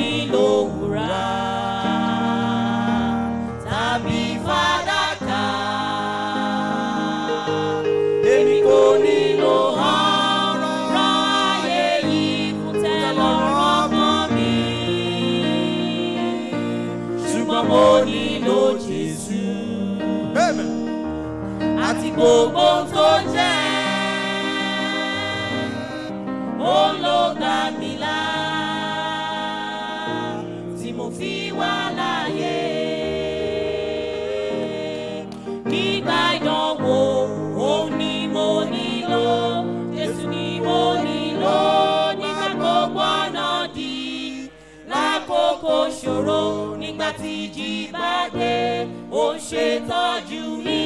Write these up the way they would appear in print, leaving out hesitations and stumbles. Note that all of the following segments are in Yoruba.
nílò wúrà tàbí fàdákà. Èmi kò nílò ọrọ̀ ayé yìí fún tẹ́lọ́rùn ọkàn mi. Ṣùgbọ́n mo nílò Jésù. Àti gbogbo tó jẹ́, ó ló gbà mí là, tí mo fi wà láyé. Nígbà ìdánwò, òun ni mo nílò, Jésù ni mo nílò. Nígbà gbogbo ọ̀nà dí, lákòókò ṣòro, nígbà tí ìjì bá dé, ó ń ṣètọ́jú mi.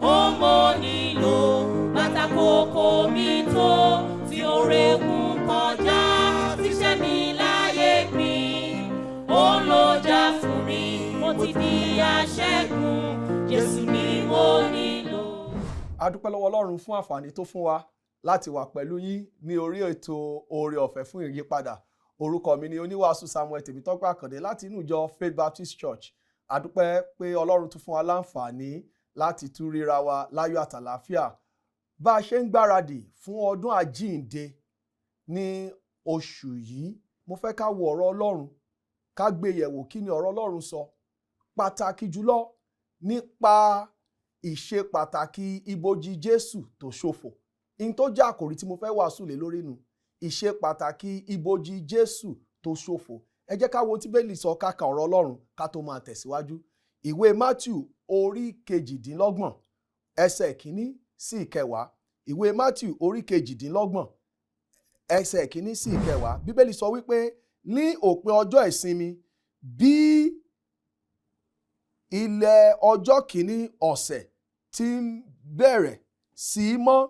Ó mo nílò bàtà kòkó mi tó, tí oore kún kọjá, tíṣẹ́ mi láyé pín. Ó ló jà fún mi, mo ti di aṣẹ́gun, Jésù ni mo nílò. A dúpẹ́ lọ́wọ́ Ọlọ́run fún àǹfààní tó fún wa láti wà pẹ̀lú yín ní orí ètò oore ọ̀fẹ́ fún ìyípadà. Orúkọ mi ni oníwàásù Samuel Tèmítọ́pẹ́ Àkàndé láti inú ìjọ Faith Baptist Church. A dúpẹ́ pé Ọlọ́run tún fún wa láǹfààní láti tún ríra wa láyọ̀ àtàlàáfíà. Bá a ṣe ń gbáradì fún ọdún àjíǹde ní oṣù yìí, mo fẹ́ ká wo ọ̀rọ̀ Ọlọ́run, ká gbé yẹ̀wò kí ni ọ̀rọ̀ Ọlọ́run sọ. Pàtàkì jùlọ nípa ìṣe pàtàkì ibojì Jésù tó ṣòfò. In tó jẹ́ àkòrí tí mo fẹ́ wàásù lé lórí nu, ìṣe pàtàkì ibojì Jésù tó ṣòfò. Ẹ jẹ́ ká wo tí Bíbélì sọ ká ka ọ̀rọ̀ Ọlọ́run ká tó máa tẹ̀síwájú. Ìwé Mátíù orí 28 ẹsẹ̀ 1 sí 10. Ìwé Mátíù orí 28 ẹsẹ̀ 1 sí 10. Bíbélì sọ wípé ní òpin ọjọ́ ìsinmi, bí ilẹ̀ ọjọ́ kìíní ọ̀sẹ̀ ti ń bẹ̀rẹ̀ sí í mọ́,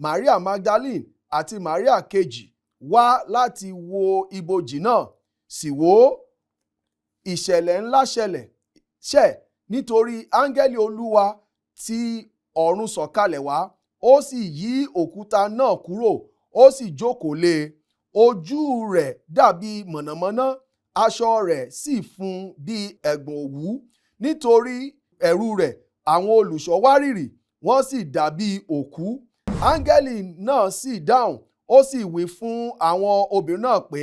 Maria Magdalene àti Maria kejì wá láti wo ibojì náà. Sì wò, ìṣẹ̀lẹ̀ ńlá ṣẹ̀ nítorí áńgẹ́lì Olúwa tí ọ̀run sọ̀kalẹ̀ wá, ó sì yí òkúta náà kúrò, ó sì jókòó lé e. Ojú rẹ̀ dàbí mọ̀nàmọ́ná, aṣọ rẹ̀ sì fún bí ẹ̀gbọ̀n òwú. Nítorí ẹ̀rù rẹ̀, àwọn olùṣọ́ wárìrì, wọ́n sì dàbí òkú. Áńgẹ́lì náà sì dáhùn, ó sì wí fún àwọn obìnrin náà pé,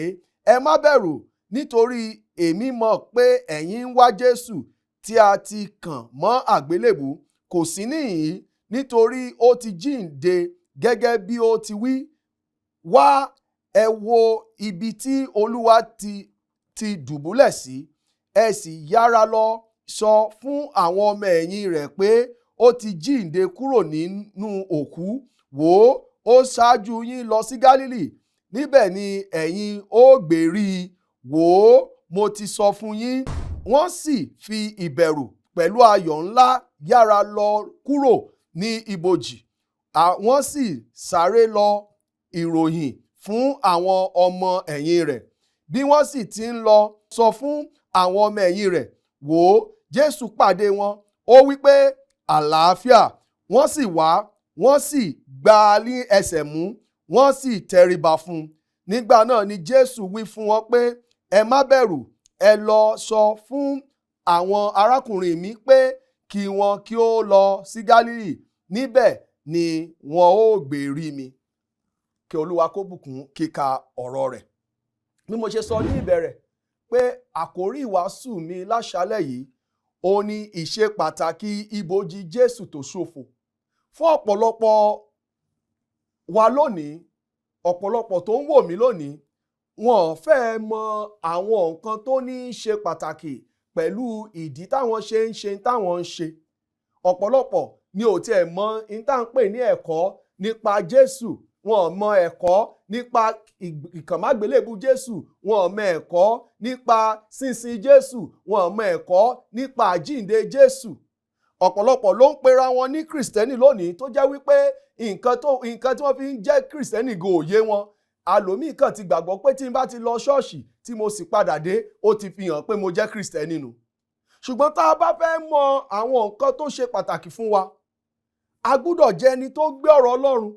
ẹ má bẹ̀rù, nítorí èmi mọ̀ pé ẹ̀yin ń wá Jésù tí a ti kàn mọ́ àgbélébù. Kò sí níhìn-ín, nítorí ó ti jíǹde gẹ́gẹ́ bí ó ti wí. Wá, ẹ wo ibi tí Olúwa ti dùbúlẹ̀ sí. Ẹ sì yára lọ sọ fún àwọn ọmọ ẹ̀yìn rẹ̀ pé ó ti jíǹde kúrò nínú òkú. Wò ó ṣáájú yín lọ sí Gálílì, níbẹ̀ ni ẹ̀yin ó gbé rí i. Wò ó, mo ti sọ fún yín. Wọ́n sì fi ìbẹ̀rù pẹ̀lú ayọ̀ ńlá yára lọ kúrò ní ibojì. Wọ́n sì sáré lọ ìròyìn fún àwọn ọmọ ẹ̀yìn rẹ̀. Bí wọ́n sì ti ń lọ sọ fún àwọn ọmọ ẹ̀yìn rẹ̀, wò ó, Jésù pàdé wọn. Ó wí pé, àlàáfíà. Wọ́n sì wá, wọ́n sì gbá a ní ẹsẹ̀ mú, wọ́n sì tẹríba fún un. Nígbà náà ni Jésù wí fún wọn pé, ẹ má bẹ̀rù, ẹ lọ sọ fún àwọn arákùnrin mi pé kí wọn kí ó lọ sí Gálílì, níbẹ̀ ni wọn ó gbé rí mi. Kí Olúwa kó bùkún kíka ọ̀rọ̀ rẹ̀. Bí mo ṣe sọ ní ìbẹ̀rẹ̀ pé àkórí ìwàásù mi láṣálẹ̀ yìí, ó ní ìṣe pàtàkì ibojì Jésù tó ṣòfò. Fún ọ̀pọ̀lọpọ̀ wa lónìí, ọ̀pọ̀lọpọ̀ tó ń wò mí lónìí, wọn fẹ́ mọ àwọn nǹkan tó ní í ṣe pàtàkì pẹ̀lú ìdí táwọn ṣe ń ṣe táwọn ń ṣe. Ọ̀pọ̀lọpọ̀ ni ò tiẹ̀ mọ in tá ń pè ní ẹ̀kọ́ nípa Jésù. Wọn ò mọ ẹ̀kọ́ nípa ìkànmágbélébù Jésù. Wọn ò mọ ẹ̀kọ́ nípa sínsìn Jésù. Wọn ò mọ ẹ̀kọ́ nípa àjíǹde Jésù. Ọ̀pọ̀lọpọ̀ ló ń pera wọn ní Kìrìsìtẹ́nì lónìí tó jẹ́ wípé nǹkan tí wọ́n fi ń jẹ́ Kìrìsìtẹ́nì go òye wọn. Àlòmíì kan ti gbàgbọ́ pé tí n bá ti lọ ṣọ́ọ̀ṣì tí mo sì padà dé, ó ti fi hàn pé mo jẹ́ Kìrìsìtẹ́nì nù. Ṣùgbọ́n tá a bá fẹ́ mọ àwọn nǹkan tó ṣe pàtàkì fún wa, a gbúdọ̀ jẹ́ ẹni tó gbé ọ̀rọ̀ Ọlọ́run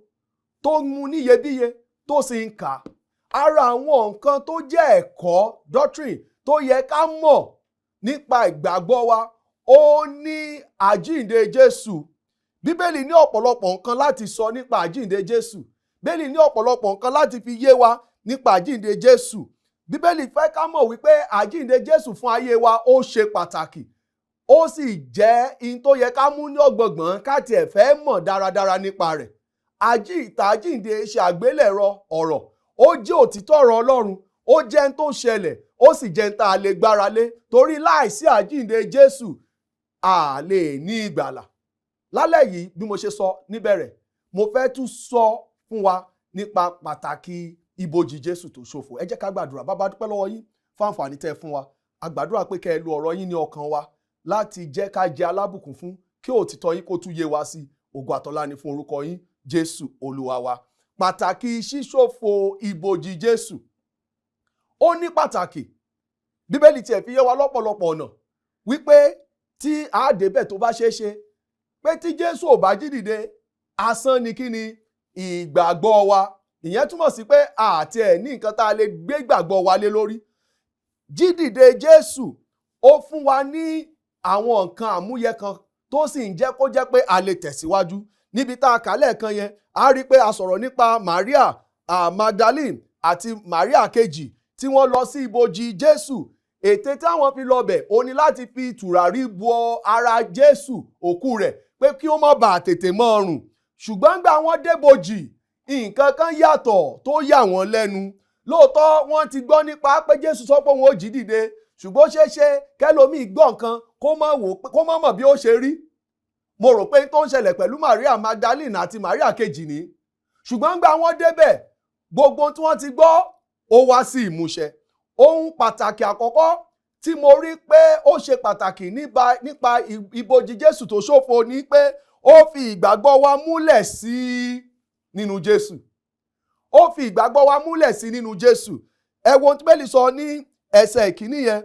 tó mú níyebíye tó sì ń kà á. ara àwọn nǹkan tó jẹ́ ẹ̀kọ́ doctrine tó yẹ ká mọ̀ nípa ìgbàgbọ́ wa ó ní àjíǹde Jésù. Bíbélì ní ọ̀pọ̀lọpọ̀ nǹkan láti sọ nípa àjíǹde Jésù. Bíbélì ní ọ̀pọ̀lọpọ̀ nǹkan láti fi yé wa nípa àjíǹde Jésù. Bíbélì fẹ́ ká mọ̀ wípé àjíǹde Jésù fún ayé wa ó ṣe pàtàkì. Ó sì jẹ́ in tó yẹ ká mú ní ọ̀gbọ̀ngbọ̀n ká tiẹ̀ fẹ́ mọ̀ dáradára nípa rẹ̀. Àjíǹde ṣe àgbélẹ̀rọ ọ̀rọ̀. Ó jẹ́ òtítọ́ ọ̀rọ̀ Ọlọ́run. Ó jẹ́ ń tó ṣẹlẹ̀. Ó sì jẹ́ ń tá a lè gbára lé. Torí láìsí àjíǹde Jésù, a lè ní ìgbàlà. Lálẹ́ yìí bí mo ṣe sọ níbẹ̀rẹ̀, mo fẹ́ tún sọ fún wa nípa pàtàkì ibojì Jésù tó ṣòfò. Ẹ jẹ́ ká gbàdúrà. Bàbá, dúpẹ́ lọ́wọ́ yín fún àǹfààní tẹ́ fún wa. A gbàdúrà pé kẹ́ ẹ lo ọ̀rọ̀ yín ní ọkàn wa láti jẹ́ ká jẹ́ alábùkún fún, kí òtítọ́ yín kó tún yé wa sí. Ògo àtọlá ni fún orúkọ yín, Jésù Olúwa wa. Pàtàkì ṣíṣòfò ibojì Jésù. Ó ní pàtàkì. Bíbélì tiẹ̀ fi yé wa lọ́pọ̀lọpọ̀ ọ̀nà wípé tí a débẹ̀ tó bá ṣeé ṣe pé tí Jésù ò bá jí dìde, asán ni kí ni ìgbàgbọ́ wa. Ìyẹn túmọ̀ sí pé àti ẹ̀ ní nǹkan tá a lè gbé ìgbàgbọ́ wa lé lórí. Jídìde Jésù ó fún wa ní àwọn nǹkan àmúyẹ kan tó sì ń jẹ́ kó jẹ́ pé a lè tẹ̀síwájú. Níbi tá a kà lẹ́ẹ̀kan yẹn, a rí i pé a sọ̀rọ̀ nípa Maria Magdalene àti Maria kejì tí wọ́n lọ sí ibojì Jésù. Ète táwọn fi lọ bẹ̀ ó ní láti fi tùràrí bọ ara Jésù òkú rẹ̀ pé kí ó má bàa tètè mọ́ rùn. Ṣùgbọ́n gbà wọ́n débojì, nǹkan kan yàtọ̀ tó yà wọ́n lẹ́nu. Lóòótọ́ wọ́n ti gbọ́ nípa pé Jésù sọ pé òun ó jí dìde, ṣùgbọ́n ṣeé ṣe kẹ́lòmíì gbọ́ nǹkan kó má mọ̀ bí ó ṣe rí. Mo rò pé tó ń ṣẹlẹ̀ pẹ̀lú Maria Magdalene àti Maria kejì ní. Ṣùgbọ́n gbà wọ́n débẹ̀, gbogbo tí wọ́n ti gbọ́ ó wá sí ìmúṣẹ. Ohun pàtàkì àkọ́kọ́ tí mo rí pé ó ṣe pàtàkì nípa ibojì Jésù tó ṣòfò ni pé ó fi ìgbàgbọ́ wa múlẹ̀ sí nínú Jésù. Ó fi ìgbàgbọ́ wa múlẹ̀ sí nínú Jésù. Ẹ wo ohun tí Bíbélì sọ ní ẹsẹ̀ ìkíní yẹn.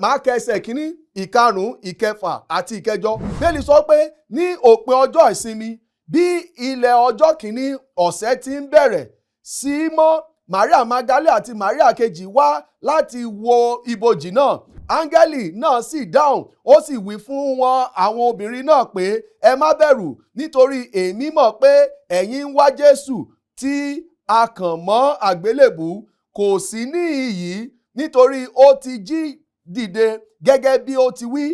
Màá kà ẹsẹ̀ ìkíní, ìkarùn-ún, ìkẹfà àti ìkẹjọ. Bíbélì sọ pé ní òpin ọjọ́ ìsinmi, bí ilẹ̀ ọjọ́ kìíní ọ̀sẹ̀ ti ń bẹ̀rẹ̀ sí mọ́, Maria Magdalene àti Maria kejì wá láti wo ibojì náà. Áńgẹ́lì náà sì dáhùn, ó sì wí fún wọn àwọn obìnrin náà pé ẹ má bẹ̀rù, nítorí èmi mọ̀ pé ẹ̀yin ń wá Jésù tí a kàn mọ́ àgbélébùú. Kò sí níhìn yìí, nítorí ó ti jí dìde gẹ́gẹ́ bí ó ti wí.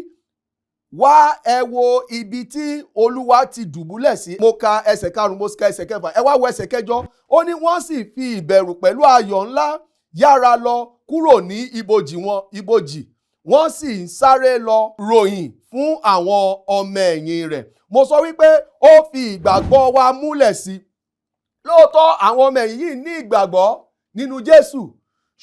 Wá, ẹ wo ibi tí Olúwa ti dùbúlẹ̀ sí. Mo ka ẹsẹ̀ karùn-ún, mo ka ẹsẹ̀ kẹfà. Ẹ wá wo ẹsẹ̀ kẹjọ. Ó ní wọ́n sì fi ìbẹ̀rù pẹ̀lú ayọ̀ ńlá yára lọ kúrò ní ibojì. Wọ́n sì ń sáré lọ ròyìn fún àwọn ọmọ ẹ̀yìn rẹ̀. Mo sọ wípé ó fi ìgbàgbọ́ wa múlẹ̀ sí. Lóòótọ́ àwọn ọmọ ẹ̀yìn yìí ní ìgbàgbọ́ nínú Jésù.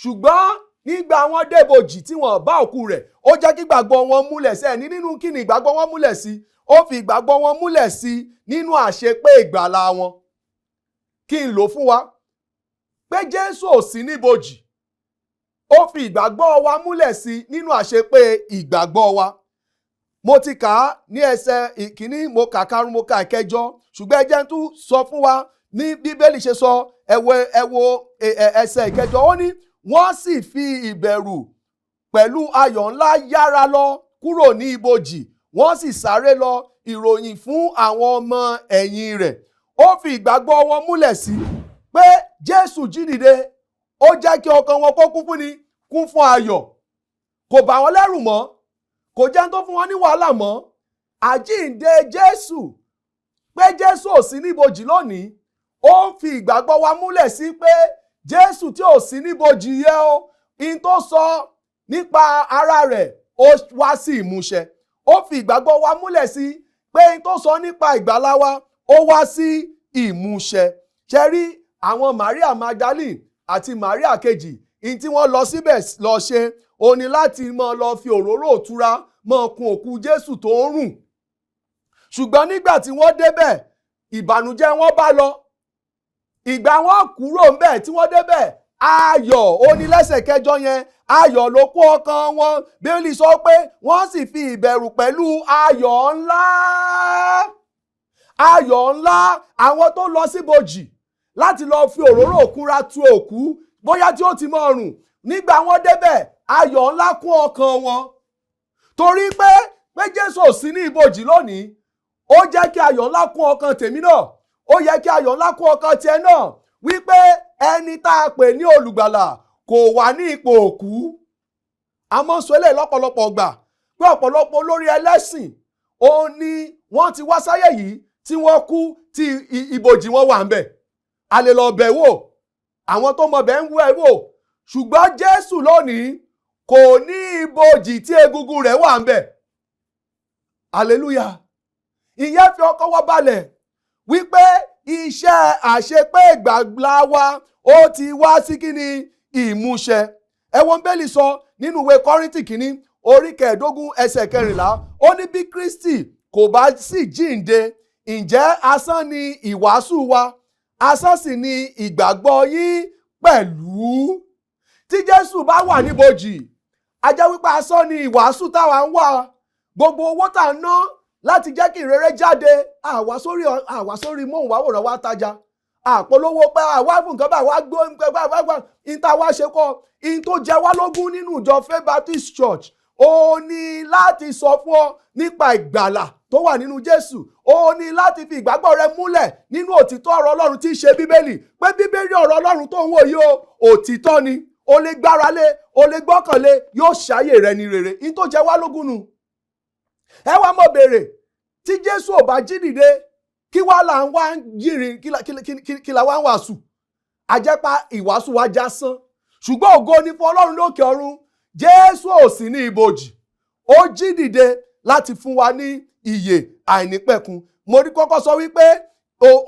Ṣùgbọ́n nígbà wọn débojì tí wọ́n bá òkú rẹ̀, ó jẹ́ kí ìgbàgbọ́ wọn múlẹ̀ sí. Ẹni nínú kí ni ìgbàgbọ́ wọn múlẹ̀ sí? Ó fi ìgbàgbọ́ wọn múlẹ̀ sí nínú àṣepé ìgbàlà wọn. Kí n lò fún wa pé Jésù ò sí níbojì. Ó fi ìgbàgbọ́ wa múlẹ̀ sí nínú àṣepé ìgbàgbọ́ wa. Mo ti kà á ní ẹsẹ̀ ìkíní, mo kà karùn-ún, mo kà ìkẹjọ. Ṣùgbọ́n ẹ jẹ́ n tún sọ fún wa ní Bíbélì ṣe sọ. Ẹ wo ẹsẹ̀ ìkẹjọ. Ó ní wọ́n sì fi ìbẹ̀rù pẹ̀lú ayọ̀ ńlá yára lọ kúrò ní ibojì. Wọ́n sì sáré lọ ìròyìn fún àwọn ọmọ ẹ̀yìn rẹ̀. Ó fi ìgbàgbọ́ wọn múlẹ̀ sí pé Jésù jí dìde. Ó jẹ́ kí ọkàn wọn kó kún fún ayọ̀. Kò bà wọ́n lẹ́rù mọ́. Kò jẹ́ tó fún wọn ní wàhálà mọ́. Àjíǹde Jésù, pé Jésù ò sí níbojì lónìí, ó ń fi ìgbàgbọ́ wa múlẹ̀ sí pé Jésù tí ò sí níbojì yẹ o, in tó sọ nípa ara rẹ̀ ó wá sí ìmúṣẹ. Ó fi ìgbàgbọ́ wa múlẹ̀ sí pé in tó sọ nípa ìgbàlà wa ó wá sí ìmúṣẹ. Ṣé rí àwọn Maria Magdalene àti Maria kejì, in tí wọ́n lọ síbẹ̀ lọ ṣe ó ní láti máa lọ fi òróró òtura máa kun òkú Jésù tó ń rùn. Ṣùgbọ́n nígbà tí wọ́n débẹ̀, ìbànújẹ́ wọn bá lọ. Ìgbà wọn kúrò ńbẹ̀ tí wọ́n débẹ̀, ayọ̀ ó ní lẹ́sẹ̀ kẹjọ yẹn, ayọ̀ ló kó ọkàn wọn. Bíbélì sọ pé wọ́n sì fi ìbẹ̀rù pẹ̀lú ayọ̀ ńlá. Ayọ̀ ńlá. Àwọn tó lọ síbojì láti lọ fi òróró òkúra tu òkú, bóyá tí ó ti mọ ọrùn. Nígbà wọ́n débẹ̀ ayọ̀ ńlá kún ọkàn wọn torí pé Jésù ò sí ní ibojì lónìí. Ó jẹ́ kí ayọ̀ ńlá kún ọkàn tèmi náà, ó yẹ kí ayọ̀ ńlá kún ọkàn tiẹ̀ náà wípé ẹni tá a pè ní olùgbàlà kò wà ní ipò òkú. Àmọ́ sọ eléyìí lọ́pọ̀lọpọ̀ gbà pé ọ̀pọ̀lọpọ̀ olórí ẹlẹ́sìn òun ni wọ́n ti wá sáyé yìí tí wọ́n kú tí ibojì wọn wà ń bẹ̀. A lè lọ bẹ̀ wò, àwọn tó mọ̀ bẹ̀ ń wẹ̀ wò, ṣùgbọ́n Jésù lónìí kò ní ibojì tí egungun rẹ̀ wà ń bẹ̀. Hallelujah. Ìyẹn fi ọkàn wa balẹ̀ wípé iṣẹ́ àṣepé ìgbàlà wa ó ti wá sí kíni ìmúṣẹ. Ẹ̀wọ̀n Bẹ́ẹ̀lì sọ nínú ìwé Kọ́ríńtì kìíní orí 15 ẹsẹ̀ 14, ó ní bí Kristi kò bá sì jíǹde, ǹjẹ́ asán ni ìwàásù wa, asán sì ni ìgbàgbọ́ yín pẹ̀lú. Tí Jésù bá wà níbojì, a jẹ́ wípé asán ni ìwàásù táwa ń wá. Gbogbo owó tá a ná láti jẹ́ kí ìrere jáde, àwa sórí móhùnmáwòrán wa tajà, àpolówó pé àwa fún nǹkan báyìí, wá gbó nǹkan báyìí, wá ìta wá ṣe kọ́. In tó jẹ wá lógún nínú ìjọ Faith Baptist Church ó ní láti sọ fún ọ nípa ìgbàlà tó wà nínú Jésù. Ó ní láti fi ìgbàgbọ́ rẹ múlẹ̀ nínú òtítọ́ ọ̀rọ̀ Ọlọ́run tí í ṣe Bíbélì, pé Bíbélì ọ̀rọ̀ Ọlọ́run tó ń wò yìí òtítọ́ ni, o lè gbára lé, o lè gbọ́kànlé, yóò ṣayé rẹ ní rere. In tó jẹ wá lógún nù. Ẹ wá mọ̀ béèrè, tí Jésù ò bá jí dìde, kí wá là ń wá yìnrìn, kí la wá ń wàásù? Àjẹpá ìwàásù wa já sán. Ṣùgbọ́n ògo ni fún Ọlọ́run lókè ọ̀run. Jésù ò sí ní ibojì, ó jí dìde láti fún wa ní ìyè àìnípẹ̀kun. Mo rí kọ́kọ́ sọ wípé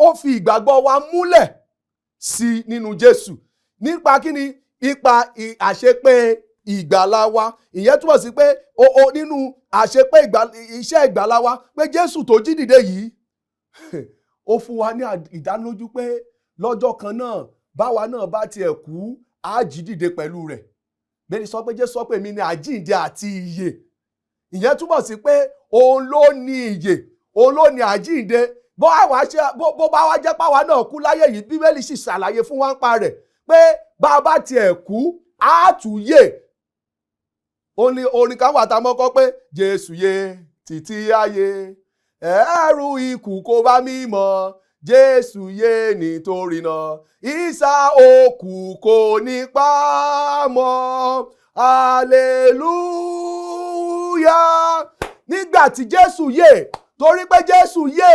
ó fi ìgbàgbọ́ wa múlẹ̀ sí nínú Jésù. Nípa kíni? Ipa àṣepé ìgbàlà wa. Ìyẹn túmọ̀ sí pé nínú àṣepé iṣẹ́ ìgbàlà wa pé Jésù tó jí dìde yìí ó fún wa ní ìdánilójú pé lọ́jọ́ kan náà báwa náà bá tiẹ̀ kú, á jí dìde pẹ̀lú rẹ̀. Bẹ́ẹ̀ni sọ pé Jésù sọ pé èmi ni àjíǹde àti ìyè. Ìyẹn túmọ̀ sí pé òun ló ní ìyè, òun ló ní àjíǹde. Bó bá wá jẹ́ páwa náà kú láyé yìí, Bíbélì sì ṣàlàyé fún wa ń pa rẹ̀ pé bá a bá tiẹ̀ kú, á tún yè. Orin kan wà tá a mọ́ kọ́ pé Jésù yè títí ayé, ẹ̀rù ikú kò bá mi mọ̀, Jésù yè nítorí náà, ìsà òkú kò ní pa mọ́, hallelujah. Nígbà tí Jésù yè, torí pé Jésù yè,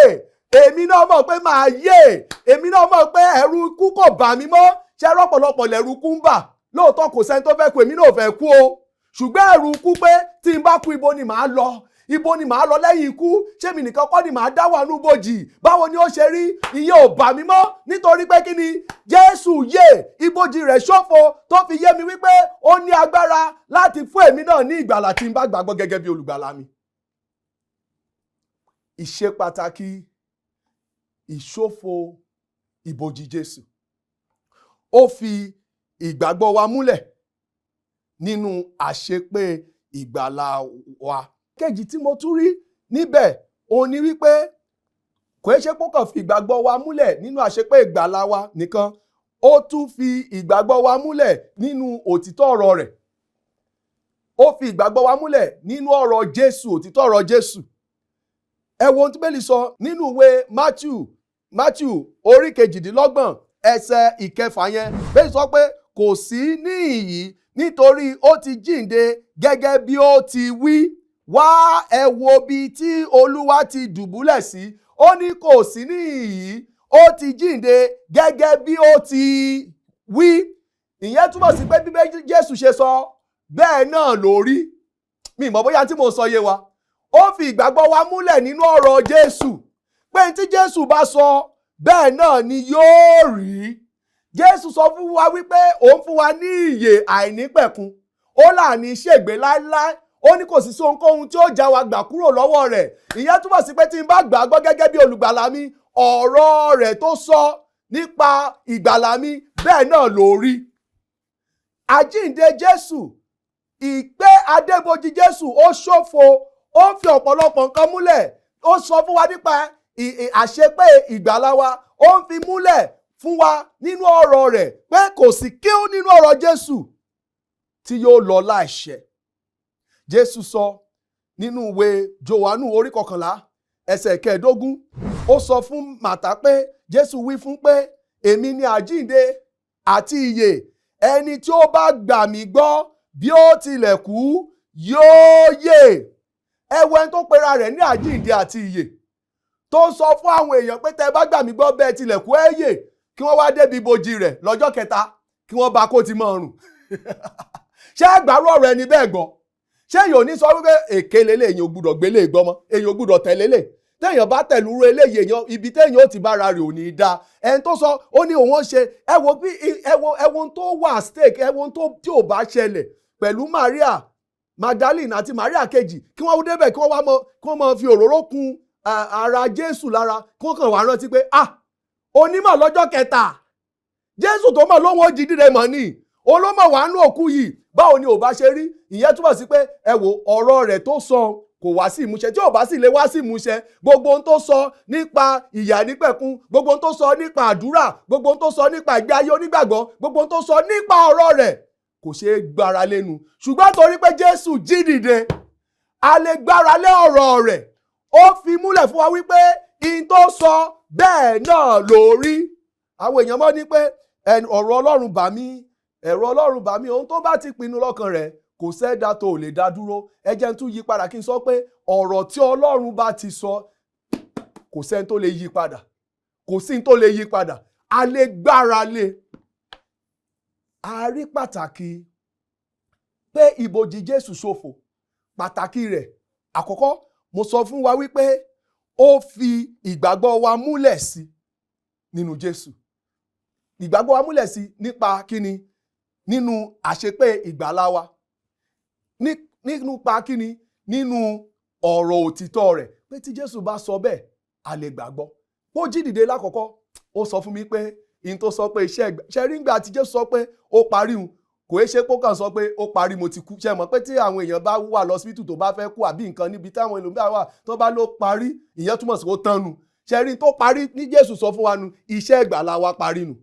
èmi náà mọ̀ pé màá yè, èmi náà mọ̀ pé ẹ̀rù ikú kò bà mí mọ́. Ṣé rọ́pọ̀lọpọ̀ lẹ̀rù ikú ń bà? Lóòótọ́ kò sẹ́ni tó fẹ́ kú, èmi náà ò fẹ́ kú o. Ṣùgbọ́n ẹ̀rù ikú pé tí n bá kú, ibo ni màá lọ? Ibo ni màá lọ lẹ́yìn ikú? Ṣé mi nìkan kọ́ ni màá dá wà nínú ibojì? Báwo ni ó ṣe rí? Ìyẹn ò bà mí mọ́, nítorí pé kí ni? Jésù yè, ibojì rẹ̀ ṣófo, tó fi yé mi wípé ó ní agbára láti fún èmi náà ní ìgbàlà tí n bá gbàgbọ́ gẹ́gẹ́ bí olùgbàlà mi. Ìṣe pàtàkì ìṣófo ibojì Jésù. Ó fi ìgbàgbọ́ wa múlẹ̀ nínú àṣepé ìgbàlà wa. Kejì tí mo tún rí níbẹ̀ òun ni wípé kò ṣe pé ó kàn fi ìgbàgbọ́ wa múlẹ̀ nínú àṣepé ìgbàlà wa nìkan, ó tún fi ìgbàgbọ́ wa múlẹ̀ nínú òtítọ́ ọ̀rọ̀ rẹ̀. Ó fi ìgbàgbọ́ wa múlẹ̀ nínú ọ̀rọ̀ Jésù, òtítọ́ ọ̀rọ̀ Jésù. Ẹ wo ohun tí Bíbélì sọ nínú ìwé Mátíù orí 28 ẹsẹ̀ 6 yẹn. Bíbélì sọ pé kò sí níhìn-ín nítorí ó ti jíǹde gẹ́gẹ́ bí ó ti wí. Wá ẹ wo bí tí Olúwa ti dùbúlẹ̀ sí. Ó ní kò sí níhìn-ín, ó ti jíǹde gẹ́gẹ́ bí ó ti wí. Ìyẹn túmọ̀ sí pé bí Jésù ṣe sọ bẹ́ẹ̀ náà ló rí. Mi mọ̀ bóyá tí mo sọ yé wa. Ó fi ìgbàgbọ́ wa múlẹ̀ nínú ọ̀rọ̀ Jésù pé tí Jésù bá sọ bẹ́ẹ̀ náà ni yóò rí. Jésù sọ fún wa wípé òun fún wa ní ìyè àìnípẹ̀kun. Ó là ní ṣègbé láéláé. Ó ní kò sí ohunkóhun tí ó já wa gbà kúrò lọ́wọ́ rẹ̀. Ìyẹn túmọ̀ sí pé tí n bá gbàgbọ́ gẹ́gẹ́ bí olùgbàlà mi, ọ̀rọ̀ rẹ̀ tó sọ nípa ìgbàlà mi bẹ́ẹ̀ náà ló rí. Àjíǹde Jésù, ìgbé adébojì Jésù ó ṣófo, ó fi ọ̀pọ̀lọpọ̀ nǹkan múlẹ̀. Ó sọ fún wa nípa àṣepé ìgbàlà wa, ó ń fi múlẹ̀ fún wa nínú ọ̀rọ̀ rẹ̀ pé kò sí kíú nínú ọ̀rọ̀ Jésù tí yóò lọ láìṣẹ. Jésù sọ nínú ìwé Jòhánù orí 11 ẹsẹ̀ 15, ó sọ fún Màtá pé Jésù wí fún pé èmi ni àjíǹde àti ìyè, ẹni tí ó bá gbà mí gbọ́ bí ó tilẹ̀ kú yóò yè. Ẹ wo ẹni tó pera rẹ̀ ní àjíǹde àti ìyè tó ń sọ fún àwọn èèyàn pé tẹ́ bá gbà mí gbọ́ bẹ́ẹ̀ tilẹ̀ kú ẹ yè, kí wọ́n wá débi ibojì rẹ̀ lọ́jọ́ kẹta kí wọ́n bá kó ti mọ̀ ọ̀run. Ṣé àgbàrú ọ̀rọ̀ ẹni bẹ́ẹ̀ gbọ́? Ṣé èèyàn ò ní sọ wípé èké lélẹ̀ èèyàn ò gbúdọ̀ gbélé ìgbọ́mọ, èèyàn ò gbúdọ̀ tẹ̀lé lè? Téèyàn bá tẹ̀lúrú eléyìí èèyàn ibi téèyàn ó ti bára rẹ̀ ò ní í dáa. Ẹni tó sọ ó ní òun ṣe ẹ wo ohun tó wà stake, ẹ wo ohun tí ò bá ṣẹlẹ̀ pẹ̀lú Maria Magdalene àti Maria kejì, kí wọ́n débẹ̀ kí wọ́n máa fi òróró kun ara Jésù lára, kí wọ́n kàn wá rántí pé onímọ̀ lọ́jọ́ kẹta Jésù tó mọ̀ lóhun ó jí dìde mọ̀ ni olómọ̀ wà nú òkú yìí. Báwo ni ò bá ṣe rí? Ìyẹn túbọ̀ sí pé ẹ wo ọ̀rọ̀ rẹ̀ tó sọ kò wá sí ìmúṣẹ. Tí ò bá sì lè wá sí ìmúṣẹ, gbogbo ohun tó sọ nípa ìyà nípẹ̀kun, gbogbo ohun tó sọ nípa àdúrà, gbogbo ohun tó sọ nípa ìgbé ayé onígbàgbọ́, gbogbo ohun tó sọ nípa ọ̀rọ̀ rẹ̀ kò ṣeé gbára lẹ́nu. Ṣùgbọ́n torí pé Jésù jí dìde, a lè gbára lé ọ̀rọ̀ rẹ̀. Ó fi múlẹ̀ fún wa wípé in tó sọ bẹ́ẹ̀ náà ló rí. Àwọn èèyàn mọ̀ ní pé ọ̀rọ̀ Ọlọ́run bà mí, ẹ̀rọ Ọlọ́run bà mí. Ohun tó bá ti pinnu lọ́kàn rẹ̀ kò sẹ́dá tó lè dá dúró. Ẹ jẹ́ n tún yí padà kí n sọ pé ọ̀rọ̀ tí Ọlọ́run bá ti sọ kò sẹ́ni tó lè yí padà, kò sí ní tó lè yí padà. A lè gbára lé. A rí pàtàkì pé ibojì Jésù ṣòfò. Pàtàkì rẹ̀ àkọ́kọ́, mo sọ fún wa wípé ó fi ìgbàgbọ́ wa múlẹ̀ sí nínú Jésù. Ìgbàgbọ́ wa múlẹ̀ sí nípa kíni? Nínú àṣepé ìgbàlà wa. Nípa kíni? Nínú ọ̀rọ̀ òtítọ́ rẹ̀ pé tí Jésù bá sọ bẹ́ẹ̀ a lè gbàgbọ́. Ó jí dìde lákọ̀ọ́kọ́, ó sọ fún mi pé in tó sọ pé iṣẹ́ ṣe rí ngbà tí Jésù sọ pé ó parí un, kò é ṣe pé ó kàn sọ pé ó parí mo ti kú. Ṣe mọ̀ pé tí àwọn èèyàn bá wà lọ́sípítù tó bá fẹ́ kú àbí nǹkan níbi táwọn ẹlòmíràn wà tó bá ló parí, ìyẹn túmọ̀ sí ó tán nu. Ṣe rí tó parí ní Jésù sọ fún wa nu, iṣẹ́ ìgbàlà wa parí nu.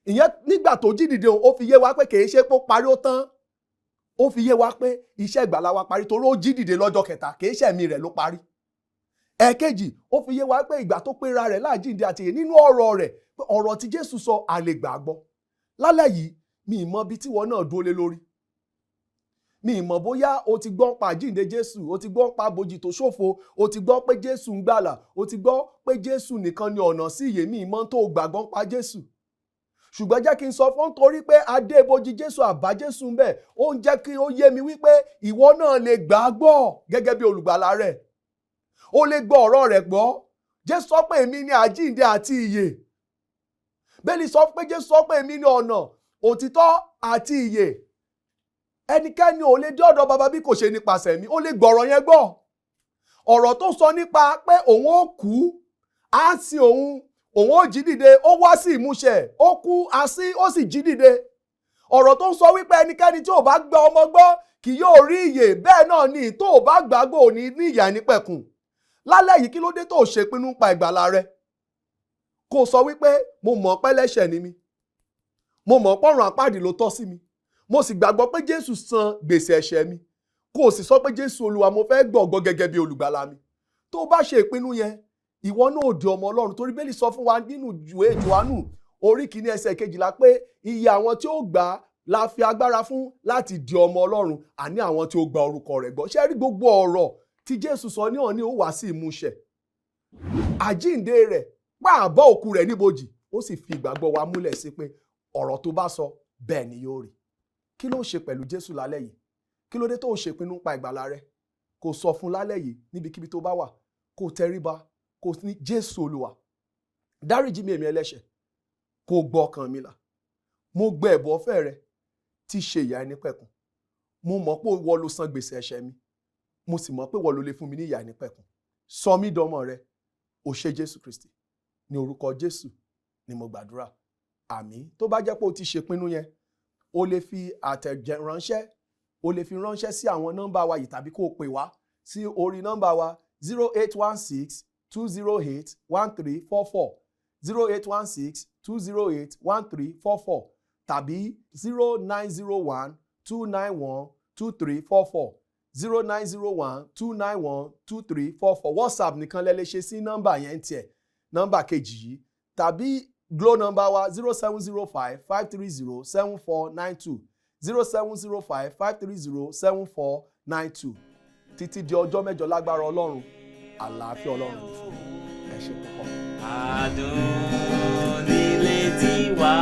Ìyẹn nígbà tó jí dìde ó fi yé wa pé kì í ṣe pé ó parí ó tán. Ó fi yé wa pé iṣẹ́ ìgbàlà wa parí torí ó jí dìde lọ́jọ́ kẹta, kì í ṣe ẹ̀mí rẹ̀ ló parí. Ẹ̀kejì, ó fi yé wa pé ìgbà tó pera rẹ̀ láàjíǹde àti ìyè nínú ọ̀rọ̀ rẹ̀, pé ọ̀rọ̀ tí Jésù sọ a lè gbàgbọ́. Lálẹ́ yìí mi ì mọ bí tíwọ náà dúró lé lórí. Mi ì mọ̀ bóyá o ti gbọ́ pa àjíǹde Jésù, o ti gbọ́ pa bojì tó ṣòfò, o ti gbọ́ pé Jésù ń gbàlà, o ti gbọ́ pé Jésù nìkan ni ọ̀nà sí ìyè. Mi ì mọ̀ tó gbàgbọ́ pa Jésù. Ṣùgbọ́n jẹ́ kí n sọ fún torí pé adé ibojì Jésù àbá Jésù ń bẹ̀, ó ń jẹ́ kí ó yé mi wípé ìwọ náà lè gbà á gbọ́ gẹ́gẹ́ bí olùgbàlà rẹ̀. Ó lè gbọ́ ọ̀rọ̀ rẹ̀ gbọ́. Jésù sọ pé èmi ni àjíǹde àti ìyè. Bẹ́ẹ̀ni sọ pé Jésù sọ pé èmi ni ọ̀nà, òtítọ́ àti ìyè. Ẹnikẹ́ni ò lè dé ọ̀dọ̀ bàbá bí kò ṣe nípasẹ̀ mi. Ó lè gbọ́ ọ̀rọ̀ yẹn gbọ́. Ọ̀rọ̀ tó sọ nípa pé òun ó kú, á sin òun ó jí dìde, ó wá sí ìmúṣẹ, ó kú, á sí, ó sì jí dìde. Ọ̀rọ̀ tó ń sọ wípé ẹnikẹ́ni tí ò bá gba ọmọ gbọ́ kì yóò rí ìyè, bẹ́ẹ̀ náà ni tó ò bá gbàgbọ́ ò ní ìyà nípẹ̀kun. Lálẹ́ yìí kí ló dé tó ṣe pinnu pa ìgbàlà rẹ? Kò sọ wípé mo mọ̀ pé ẹlẹ́ṣẹ̀ ni mi, mo mọ̀ pọ́run àpáàdì ló tọ́ sí mi, mo sì gbàgbọ́ pé Jésù san gbèsè ẹ̀ṣẹ̀ mi. Kò sì sọ pé Jésù Olúwa mo fẹ́ gbọ̀gbọ́ gẹ́gẹ́ bí olùgbàlà mi. Tó bá ṣe ìpinnu yẹn, ìwọ náà di ọmọ Ọlọ́run. Torí Bíbélì sọ fún wa nínú ìwé Jòhánù orí 1 ẹsẹ̀ 12 pé iye àwọn tí ó gbà la fi agbára fún láti di ọmọ Ọlọ́run, àní àwọn tí ó gba orúkọ rẹ̀ gbọ́. Ṣé rí gbogbo ọ̀rọ̀ tí Jésù sọ ní òní ó wá sí ìmúṣẹ. Àjíǹde rẹ̀ pààbọ̀ òkú rẹ̀ níbojì, ó sì fi ìgbàgbọ́ wa múlẹ̀ sí pé ọ̀rọ̀ tó bá sọ bẹ́ẹ̀ ni yóò rí. Kí ló ń ṣe pẹ̀lú Jésù lálẹ́ yìí? Kí ló dé tó ń ṣèpinnu pa ìgbàlà rẹ? Kò sọ fún lálẹ́ yìí níbikíbi tó bá wà, kò tẹríba, kò ní Jésù Olúwa, dáríjì mi èmi ẹlẹ́ṣẹ̀, kò gbọ́ ọkàn mi là. Mo gbẹ ẹ̀bùn ọ̀fẹ́ rẹ tí ṣe ìyà ẹnípẹ̀kun. Mo mọ̀ pé ìwọ ló san gbèsè ẹ̀ṣẹ̀ mi. Mo sì mọ̀ pé ìwọ ló lè fún mi ní ìyà ẹnípẹ̀kun. Sọ mí dọmọ rẹ, o ṣé Jésù Kristi. Ní orúkọ Jésù ni mo gbàdúrà. Àmín. Tó bá jẹ́ pé o ti ṣèpinnu yẹn, o lè fi àtẹ̀ránṣẹ́, o lè fi ránṣẹ́ sí àwọn nọ́mbà wa yìí tàbí kó o pè wá sí orí nọ́mbà wa 0816 208 1344 0816 208-1344 tàbí 0901-291-2344 0901-291-2344. WhatsApp nìkan lẹ lè ṣe sí nọ́mbà yẹn tiẹ̀, nọ́mbà kejì yìí, tàbí Glo nọ́mbà wa 0705-530-7492 0705-530-7492. Títí di ọjọ́ mẹ́jọ lágbára Ọlọ́run, àlàáfíà Ọlọ́run ní fún mi. Ẹ ṣé púpọ̀. Adùn nílé tiwa,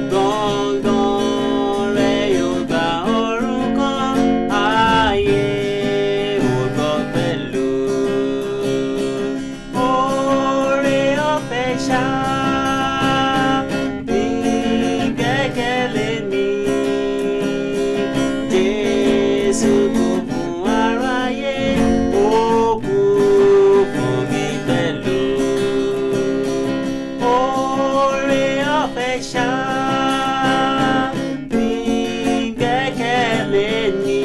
gbọ̀ngàn rẹ̀ yóò gba ọ̀run kan, ayé ò gbọ́ pẹ̀lú. Oore ọ̀fẹ́ ṣá ní gbẹ́kẹ̀lé mi, Jésù kò fún aráyé, ó kú fún mi pẹ̀lú. Oore ọ̀fẹ́ ṣá ní gbẹ́kẹ̀lé mi,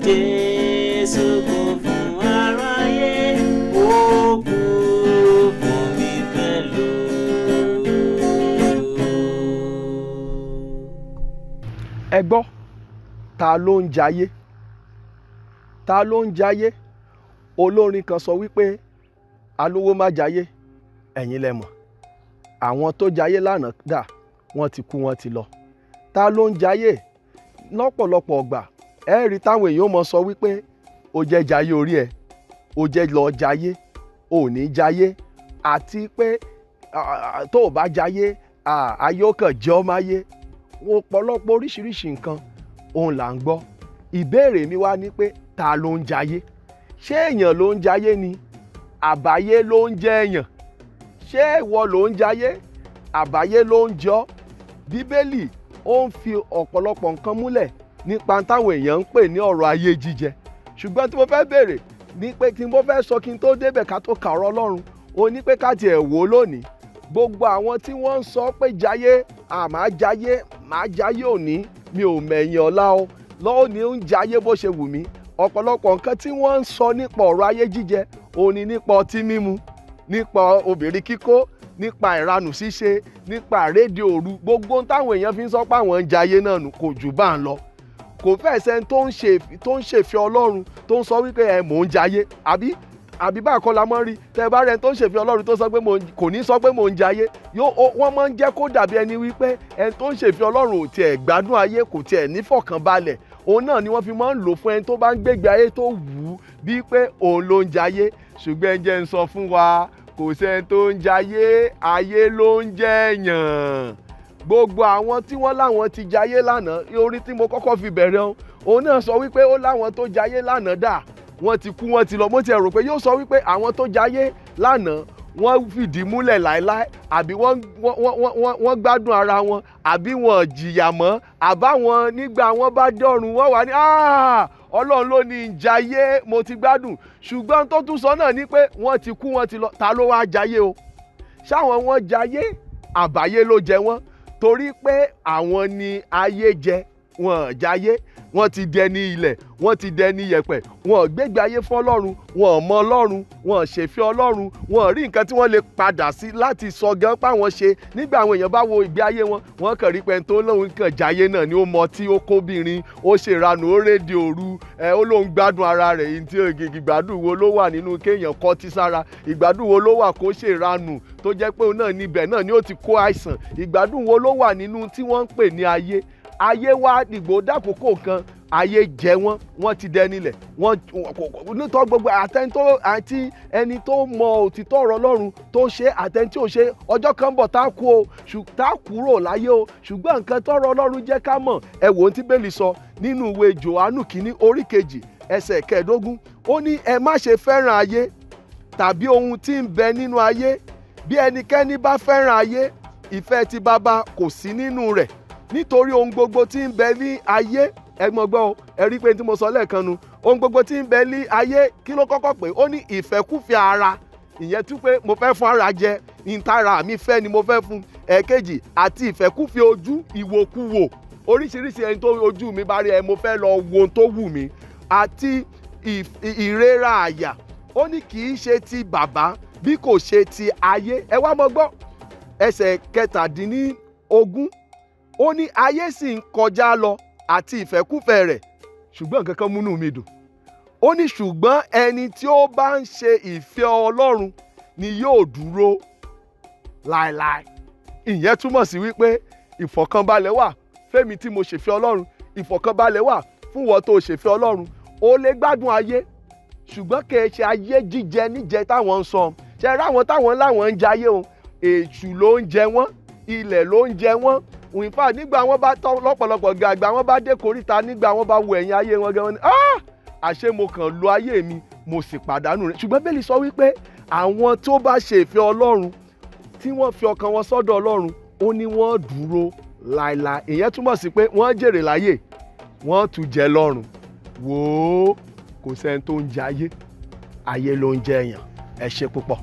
Jésù kò fún aráyé, ó kú fún mi pẹ̀lú. Ẹ gbọ́, ta ló ń jayé? Ta ló ń jayé? Olórin kan sọ wípé alówó má jayé, ẹ̀yin lẹ mọ̀. Àwọn tó jayé lánàá dà, wọ́n ti kú wọ́n ti lọ. Ta ló ń jayé? Lọ́pọ̀lọpọ̀ ọgbà ẹ rí táwọn èèyàn mọ̀ sọ wípé ó jẹ́ jayé orí ẹ̀, ó jẹ́ lọ jayé, ò ní jayé, àti pé tó o bá jayé ayé ó kàn jẹ́ ọmọ ayé. Ọ̀pọ̀lọpọ̀ oríṣiríṣi nǹkan òun là ń gbọ́. Ìbéèrè mi wá ní pé ta ló ń jayé? Ṣé èèyàn ló ń jayé ni? Àbáyé ló ń jẹ èèyàn? Ṣé ìwọ ló ń jayé? Àbáyé ló ń jọ? Bíbélì ó ń fi ọ̀pọ̀lọpọ̀ nǹkan múlẹ̀ nípa táwọn èèyàn ń pè ní ọ̀rọ̀ ayé jíjẹ. Ṣùgbọ́n tí mo fẹ́ béèrè ní pé tí mo fẹ́ sọ kí n tó débẹ̀ ká tó ka ọ̀rọ̀ Ọlọ́run, ó ní pé ká tiẹ̀ wò lónìí. Gbogbo àwọn tí wọ́n ń sọ pé jayé, máa jayé òní, mi ò mẹ̀yìn ọ̀la o, lónìí ń jayé bó ṣe wù mí. Ọ̀pọ̀lọpọ̀ nǹkan tí wọ́n ń sọ nípa ọ̀rọ̀ ayé jíjẹ, òun ni nípa ọtí mímu, nípa obìnrin kíkó, nípa ìranù ṣíṣe, nípa àrédè òru. Gbogbo táwọn èèyàn fi ń sọ pé àwọn ń jayé náà nù, kò jù bá ń lọ. Kò fẹ́ sẹ́ni tó ń ṣèfẹ́ Ọlọ́run tó ń sọ wípé mò ń jayé, àbí bá àkọlà mọ́ rí. Tẹ́ bá rẹ̀ tó ń ṣèfẹ́ Ọlọ́run tó sọ pé kò ní sọ pé mò ń jayé, wọ́n máa ń jẹ́ kó dàbí ẹni wípé ẹni tó ń ṣèfẹ́ Ọlọ́run ò tiẹ̀ gbádùn ayé, kò tiẹ̀ nífọ̀kànbalẹ̀. Òun náà ni wọ́n fi máa ń lò fún ẹni tó bá ń gbégbé ayé tó wù ú bíi pé òun ló ń jayé. Ṣùgbọ́n ẹ jẹ́ ń sọ fún wa, kò sẹ́ni tó ń jayé, ayé ló ń jẹ èèyàn. Gbogbo àwọn tí wọ́n láwọn ti jayé lánàá, orí tí mo kọ́kọ́ fi bẹ̀rẹ̀ òun náà sọ wípé ó láwọn tó jayé lánàá dà, wọ́n ti kú wọ́n ti lọ. Mo ti rò pé yóò sọ wípé àwọn tó jayé lánàá wọ́n fìdí múlẹ̀ láéláé, àbí wọ́n gbádùn ara wọn, àbí wọ́n jìyà mọ́, àbáwọn nígbà wọn bá dọ̀run wọ́n wà ní Ọlọ́run ló ní jayé, mo ti gbádùn. Ṣùgbọ́n tó tún sọ náà ni pé wọ́n ti kú wọ́n ti lọ. Ta ló wá jayé o? Ṣáwọn wọn jayé? Àbáyé ló jẹ wọ́n? Torí pé àwọn ni ayé jẹ, wọn jayé. Wọ́n ti dẹni ilẹ̀, wọ́n ti dẹni yẹ̀pẹ̀, wọ́n gbégbé ayé fún Ọlọ́run, wọ́n mọ Ọlọ́run, wọ́n ṣèfẹ́ Ọlọ́run, wọ́n rí nǹkan tí wọ́n lè padà sí láti sọ gan páwọn ṣe. Nígbà àwọn èèyàn bá wo ìgbé ayé wọn, wọ́n kàn rí pé tó lóun kàn jayé náà ni ó mọ tí ó kóbìnrin, ó ṣèranù, ó rédè òru, ó lóun gbádùn ara rẹ̀. Yìí tí ìgbádùn wo ló wà nínú kéèyàn kọtí sára? Ìgbádùn wo ló wà kó ṣèranù tó jẹ́ pé òun náà níbẹ̀ náà ni ó ti kó àìsàn? Ìgbádùn wo ló wà nínú tí wọ́n ń pè ní ayé? Ayé wá dìgbò dákòókò kan, ayé jẹ wọ́n ti dẹnilẹ̀, nítorí gbogbo àti ẹni tó mọ òtítọ́ ọ̀rọ̀ Ọlọ́run tó ṣe àtẹni tí ò ṣe, ọjọ́ kan bọ̀ tá kú o, tá kúrò láyé o. Ṣùgbọ́n nǹkan tọ́rọ̀ Ọlọ́run jẹ́ ká mọ̀, ẹ wò ó tí Bíbélì sọ nínú ìwé Jòhánù kìíní orí 2 ẹsẹ̀ 15, ó ní ẹ má ṣe fẹ́ràn ayé tàbí ohun tí ń bẹ nínú ayé. Bí ẹnikẹ́ni bá fẹ́ràn ayé, ìfẹ́ ti Baba kò sí nínú rẹ̀. Nítorí ohun gbogbo tí ń bẹ ní ayé, ẹ mọ̀ gbọ́ o, ẹ rí pé tí mo sọ lẹ́ẹ̀kan nu, ohun gbogbo tí ń bẹ ní ayé, kí ló kọ́kọ́ pé? Ó ní ìfẹ́kúfẹ̀ẹ́ ara. Ìyẹn tún pé mo fẹ́ fún ara jẹ, ìtara mi fẹ́ ni mo fẹ́ fún. Ẹ̀kejì, àti ìfẹ́kúfẹ̀ẹ́ ojú, ìwòkuwò, oríṣiríṣi ẹni tó ojú mi bá rí mo fẹ́ lọ wo ohun tó wù mí. Àti ìrera àyà, ó ní kì í ṣe ti Bàbá bí kò ṣe ti ayé. Ẹ wá mọ̀ gbọ́, ẹsẹ̀ 17 ó ní ayé sì ń kọjá lọ àti ìfẹ́kúfẹ̀ẹ́ rẹ̀ ṣùgbọ́n nǹkan kan múnú mi dùn. Ó ní ṣùgbọ́n ẹni tí ó bá ń ṣe ìfẹ́ Ọlọ́run ni yóò dúró láéláé. Ìyẹn túmọ̀ sí wípé ìfọ̀kànbalẹ̀ wà fẹ́mi tí mo ṣèfẹ́ Ọlọ́run, ìfọ̀kànbalẹ̀ wà fún wọn tó ṣèfẹ́ Ọlọ́run. Ó lè gbádùn ayé ṣùgbọ́n kì í ṣe ayé jíjẹ níjẹ táwọn ń sọ. Ṣe ráwọn táwọn láwọn ń jayé o, èṣù ló ń jẹ wọ́n, ilẹ̀ ló ń jẹ wọ́n. In fact nígbà wọn bá tọ́ lọ́pọ̀lọpọ̀ gàgbà wọn bá dé koríta, nígbà wọn bá wo ẹ̀yìn ayé wọn gan, wọn ni àṣé mo kàn lo ayé mi mo sì pàdánù rẹ̀. Ṣùgbọ́n Bíbélì sọ wípé àwọn tó bá ṣe ìfẹ́ Ọlọ́run tí wọ́n fi ọkàn wọn sọ́dọ̀ Ọlọ́run ó ní wọ́n dúró láéláé. Ìyẹn túmọ̀ sí pé wọ́n jèrè láyé wọ́n tún jẹ lọ́run. Wò ó, kò sẹ́ni tó ń jẹ ayé, ayé ló ń jẹ èèyàn. Ẹ ṣé púpọ̀.